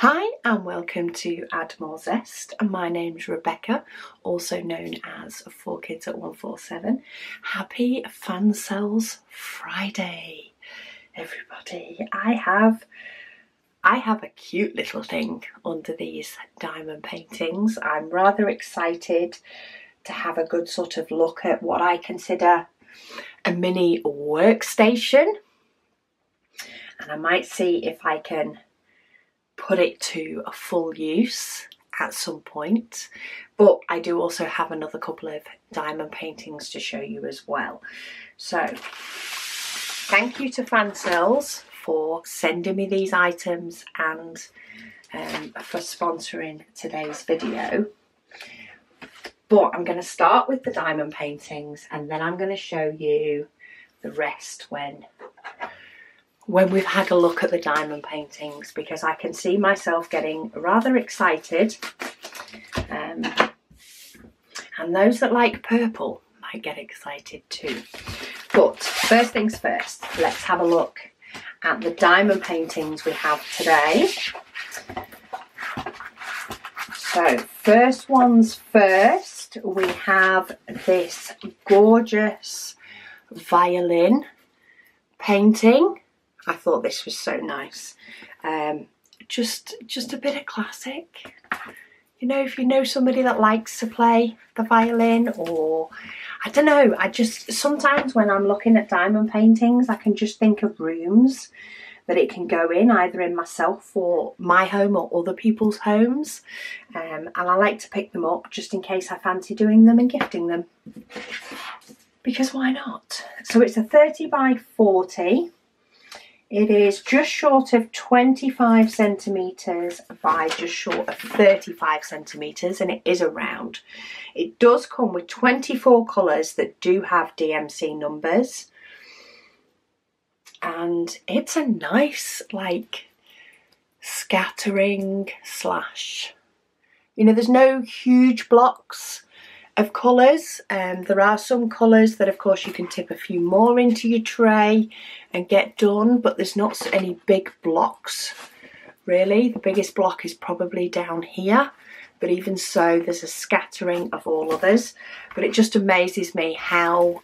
Hi and welcome to Add More Zest. My name's Rebecca, also known as 4Kids at 147. Happy Fansells Friday, everybody. I have a cute little thing under these diamond paintings. I'm rather excited to have a good sort of look at what I consider a mini workstation, and I might see if I can put it to a full use at some point. But I do also have another couple of diamond paintings to show you as well. So thank you to Fansells for sending me these items and for sponsoring today's video. But I'm going to start with the diamond paintings and then I'm going to show you the rest when we've had a look at the diamond paintings, because I can see myself getting rather excited, and those that like purple might get excited too. But first things first, let's have a look at the diamond paintings we have today. So first ones first, we have this gorgeous violin painting. I thought this was so nice. Just a bit of classic. You know, if you know somebody that likes to play the violin, or I don't know, sometimes when I'm looking at diamond paintings, I can just think of rooms that it can go in, either in myself or my home or other people's homes. And I like to pick them up just in case I fancy doing them and gifting them. Because why not? So it's a 30 by 40. It is just short of 25 centimetres by just short of 35 centimetres, and it is a round. It does come with 24 colours that do have DMC numbers. And it's a nice, like, scattering slash, you know, there's no huge blocks of colours. There are some colours that of course you can tip a few more into your tray and get done, but there's not any big blocks really. The biggest block is probably down here, but even so there's a scattering of all others. But it just amazes me how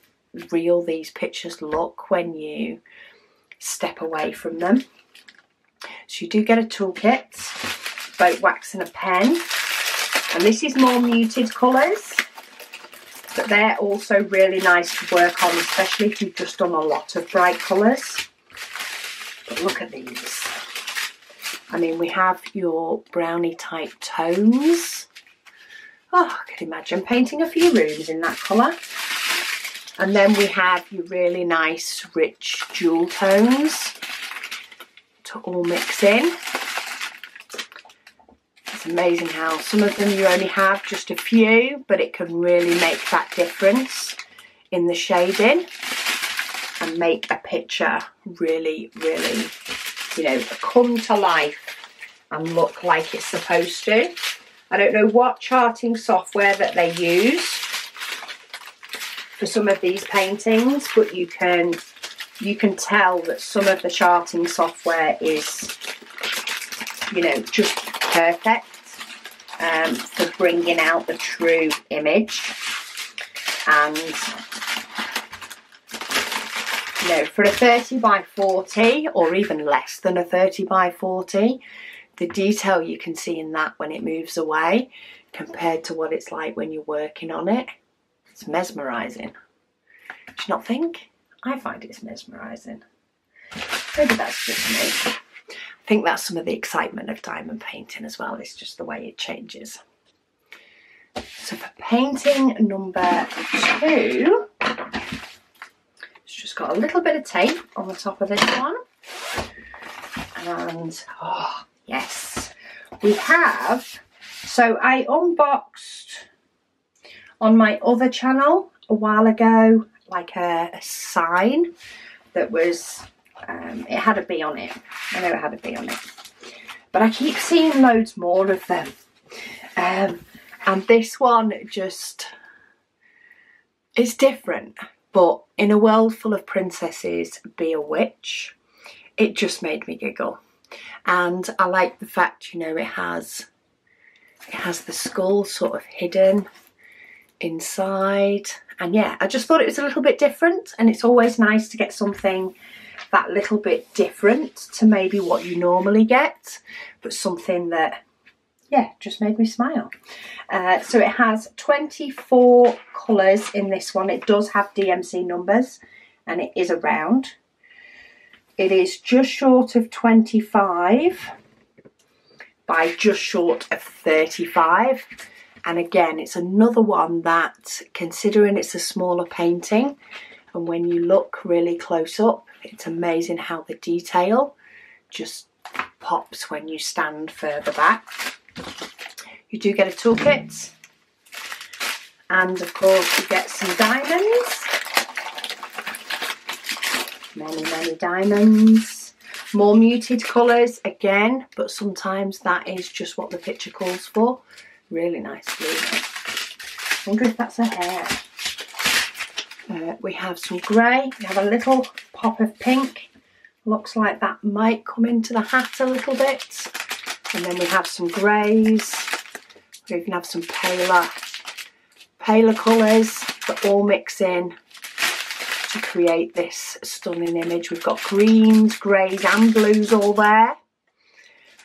real these pictures look when you step away from them. So you do get a toolkit, boat wax and a pen, and this is more muted colours. But they're also really nice to work on, especially if you've just done a lot of bright colours. But look at these. I mean, we have your brownie type tones. Oh, I could imagine painting a few rooms in that colour. And then we have your really nice, rich jewel tones to all mix in. It's amazing how some of them you only have just a few, but it can really make that difference in the shading and make a picture really, really, you know, come to life and look like it's supposed to. I don't know what charting software that they use for some of these paintings, but you can tell that some of the charting software is, you know, just perfect for bringing out the true image. And you know, for a 30 by 40 or even less than a 30 by 40, the detail you can see in that when it moves away compared to what it's like when you're working on it, it's mesmerising. Do you not think? I find it's mesmerising. Maybe that's just me. I think that's some of the excitement of diamond painting as well. It's just the way it changes. So for painting number 2, it's just got a little bit of tape on the top of this one. And, oh, yes. We have, so I unboxed on my other channel a while ago, like a sign that was, it had a bee on it. I know it had a bee on it. But I keep seeing loads more of them. And this one just, it's different. But in a world full of princesses, be a witch. It just made me giggle. And I like the fact, you know, it has the skull sort of hidden inside. And yeah, I just thought it was a little bit different, and it's always nice to get something that little bit different to maybe what you normally get, but something that, yeah, just made me smile. So it has 24 colours in this one. It does have DMC numbers, and it is a round. It is just short of 25 by just short of 35. And again, it's another one that, considering it's a smaller painting, and when you look really close up, it's amazing how the detail just pops when you stand further back. You do get a toolkit, and of course you get some diamonds. Many diamonds. More muted colours again, but sometimes that is just what the picture calls for. Really nice blue. I wonder if that's her hair. We have some grey. We have a little pop of pink. Looks like that might come into the hat a little bit. And then we have some greys. We even have some paler colours that all mix in to create this stunning image. We've got greens, greys and blues all there.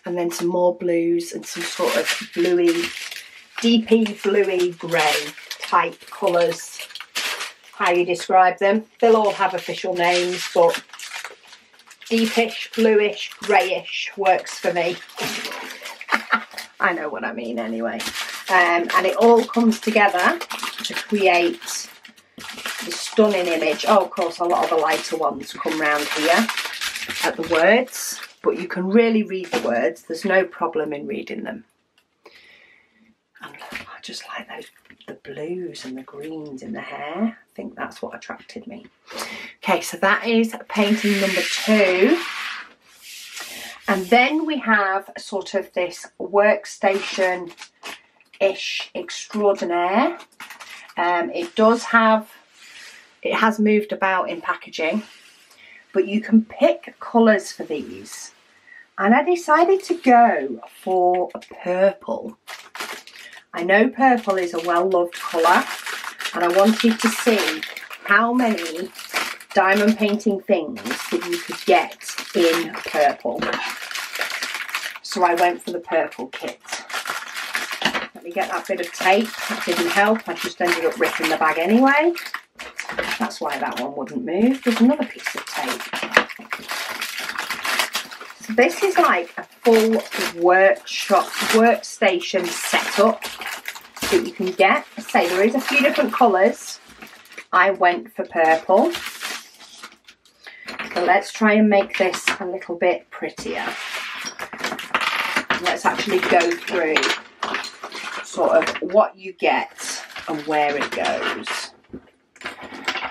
And then some more blues and some sort of bluey, deepy bluey grey type colours. How you describe them. They'll all have official names, but deepish, bluish, greyish works for me. I know what I mean anyway. And it all comes together to create the stunning image. Oh, of course, a lot of the lighter ones come round here at the words, but you can really read the words. There's no problem in reading them. And I just like the blues and the greens in the hair. I think that's what attracted me. Okay, so that is painting number 2. And then we have sort of this workstation-ish extraordinaire. It has moved about in packaging, but you can pick colours for these. And I decided to go for purple. I know purple is a well-loved colour, and I wanted to see how many diamond painting things that you could get in purple. So I went for the purple kit. Let me get that bit of tape. That didn't help. I just ended up ripping the bag anyway. That's why that one wouldn't move. There's another piece of tape. So this is like a full workstation setup that you can get. I say there is a few different colours. I went for purple. So let's try and make this a little bit prettier. Let's actually go through sort of what you get and where it goes.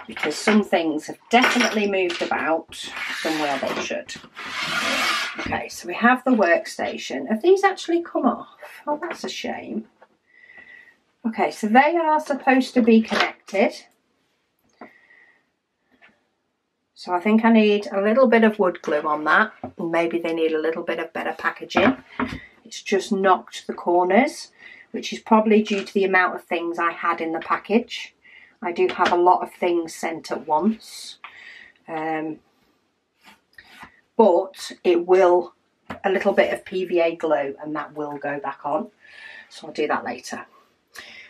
Because some things have definitely moved about from where they should. Okay, so we have the workstation. Have these actually come off? Oh, that's a shame. Okay, so they are supposed to be connected. So I think I need a little bit of wood glue on that. And maybe they need a little bit of better packaging. It's just knocked the corners, which is probably due to the amount of things I had in the package. I do have a lot of things sent at once. But it will, a little bit of PVA glue, and that will go back on. So I'll do that later.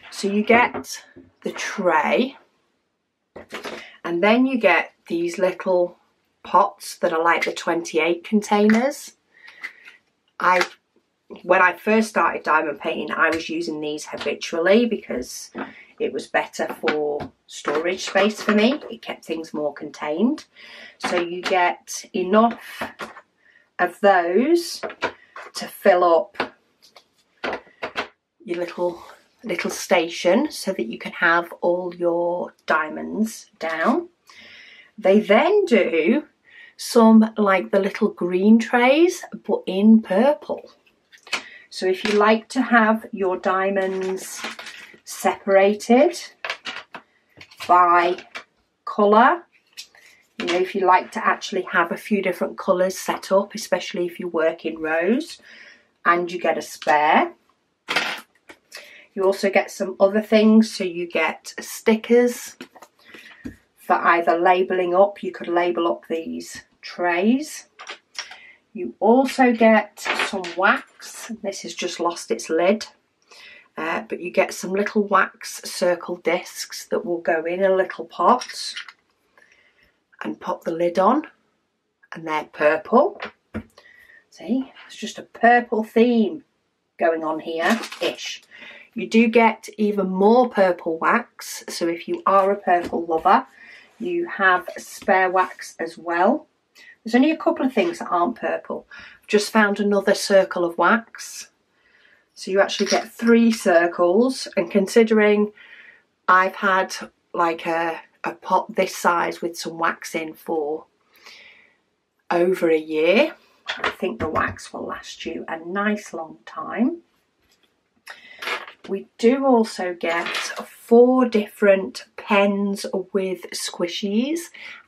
So you get the tray, and then you get these little pots that are like the 28 containers. When I first started diamond painting, I was using these habitually because it was better for storage space for me. It kept things more contained. So you get enough of those to fill up your little station so that you can have all your diamonds down. They then do some like the little green trays, but in purple. So if you like to have your diamonds separated by colour, You know, if you like to actually have a few different colours set up, especially if you work in rows, and you get a spare. You also get some other things, so you get stickers for either labelling up. You could label up these trays. You also get some wax. This has just lost its lid, but you get some little wax circle discs that will go in a little pot and pop the lid on, and they're purple. See, it's just a purple theme going on here-ish. You do get even more purple wax, so if you are a purple lover, you have spare wax as well. There's only a couple of things that aren't purple. I've just found another circle of wax. So you actually get 3 circles, and considering I've had like a pot this size with some wax in for over a year, I think the wax will last you a nice long time. We do also get 4 different pens with squishies,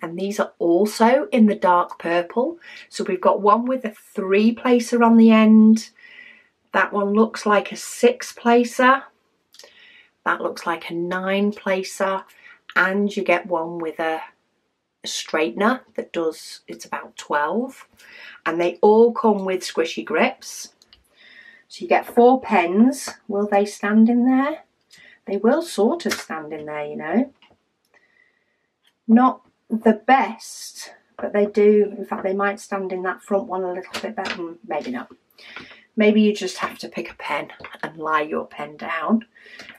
and these are also in the dark purple. So we've got one with a 3 placer on the end. That one looks like a 6 placer. That looks like a 9 placer. And you get one with a straightener that does, it's about 12. And they all come with squishy grips. So you get 4 pens. Will they stand in there? They will sort of stand in there, you know. Not the best, but they do. In fact, they might stand in that front one a little bit better. Maybe not. Maybe you just have to pick a pen and lie your pen down.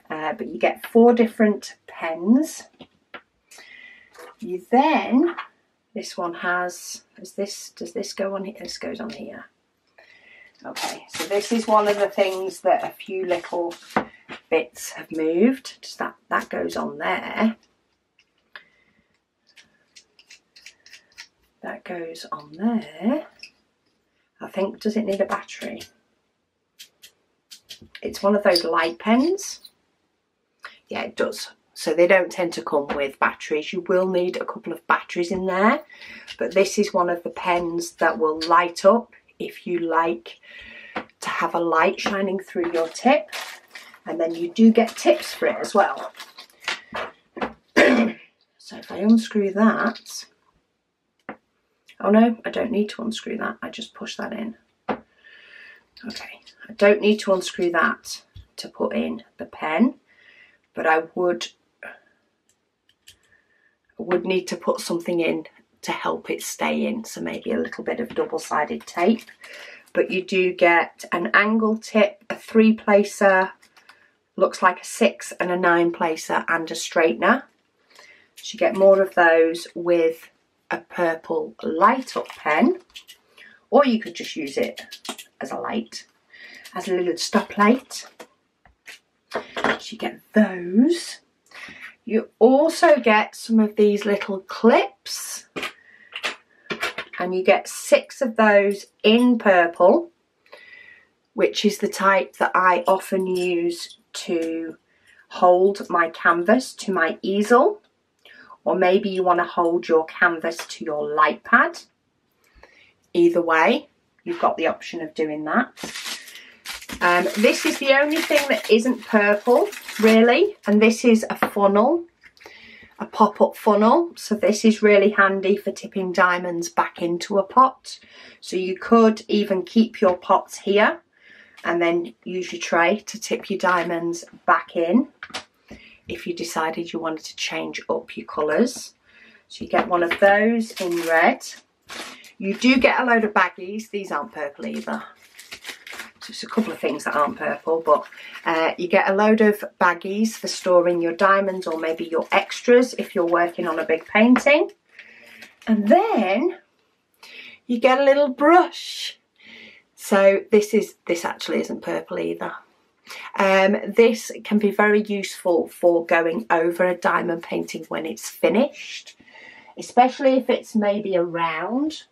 But you get 4 different pens. You then, this one has, does this go on here? This goes on here. Okay, so this is one of the things that a few little bits have moved. Just that goes on there. That goes on there. I think, does it need a battery? It's one of those light pens. Yeah, it does. So they don't tend to come with batteries. You will need a couple of batteries in there, but this is one of the pens that will light up if you like to have a light shining through your tip, and then you do get tips for it as well. So if I unscrew that, oh no, I don't need to unscrew that, I just push that in. Okay, I don't need to unscrew that to put in the pen, but I would need to put something in to help it stay in, so maybe a little bit of double-sided tape. But you do get an angle tip, a 3 placer, looks like a 6 and a 9 placer, and a straightener. So you get more of those with a purple light up pen, or you could just use it as a light, as a little stoplight. So you get those. You also get some of these little clips, and you get 6 of those in purple, which is the type that I often use to hold my canvas to my easel, or maybe you want to hold your canvas to your light pad. Either way, you've got the option of doing that. This is the only thing that isn't purple, really, and this is a funnel, a pop-up funnel. So this is really handy for tipping diamonds back into a pot. So you could even keep your pots here and then use your tray to tip your diamonds back in if you decided you wanted to change up your colours. So you get one of those in red. You do get a load of baggies. These aren't purple either. Just a couple of things that aren't purple, but you get a load of baggies for storing your diamonds, or maybe your extras if you're working on a big painting. And then you get a little brush. So this actually isn't purple either. This can be very useful for going over a diamond painting when it's finished, especially if it's maybe a round.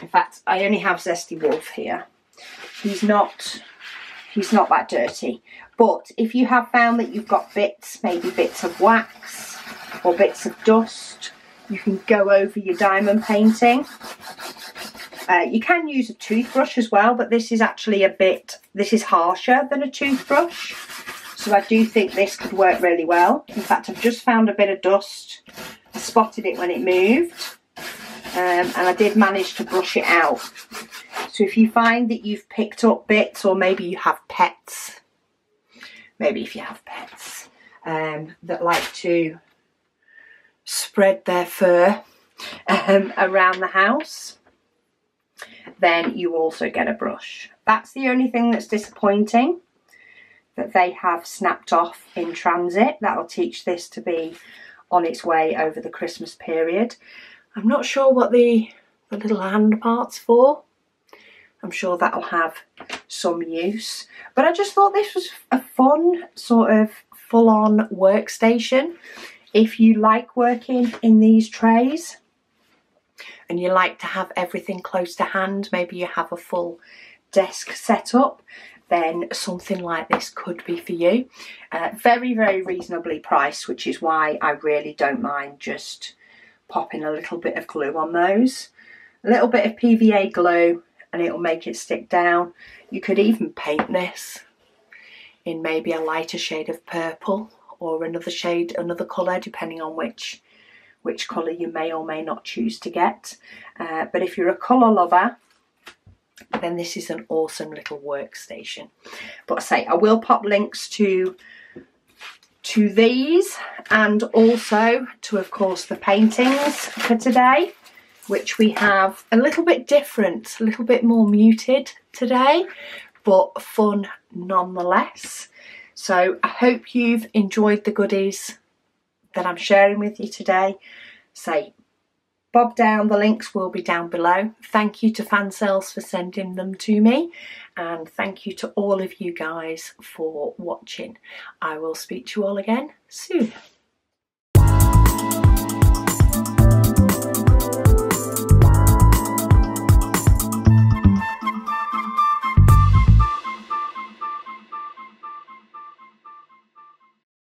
In fact, I only have Zesty Wolf here. He's not that dirty. But if you have found that you've got bits, maybe bits of wax or bits of dust. You can go over your diamond painting. You can use a toothbrush as well, but this is actually this is harsher than a toothbrush. So I do think this could work really well. In fact, I've just found a bit of dust. I spotted it when it moved. And I did manage to brush it out. So if you find that you've picked up bits, or maybe you have pets, that like to spread their fur around the house, then you also get a brush. That's the only thing that's disappointing, that they have snapped off in transit. That'll teach this to be on its way over the Christmas period. I'm not sure what the little hand part's for. I'm sure that'll have some use. But I just thought this was a fun sort of full-on workstation. If you like working in these trays and you like to have everything close to hand, maybe you have a full desk set up, then something like this could be for you. Very, very reasonably priced, which is why I really don't mind just popping a little bit of glue on those. A little bit of PVA glue and it'll make it stick down. You could even paint this in maybe a lighter shade of purple, or another shade, another colour, depending on which colour you may or may not choose to get. But if you're a colour lover, then this is an awesome little workstation. But I say, I will pop links to these, and also to, of course, the paintings for today, which we have a little bit different, a little bit more muted today, but fun nonetheless. So I hope you've enjoyed the goodies that I'm sharing with you today. Say, bob down, the links will be down below. Thank you to Fansells for sending them to me, and thank you to all of you guys for watching. I will speak to you all again soon.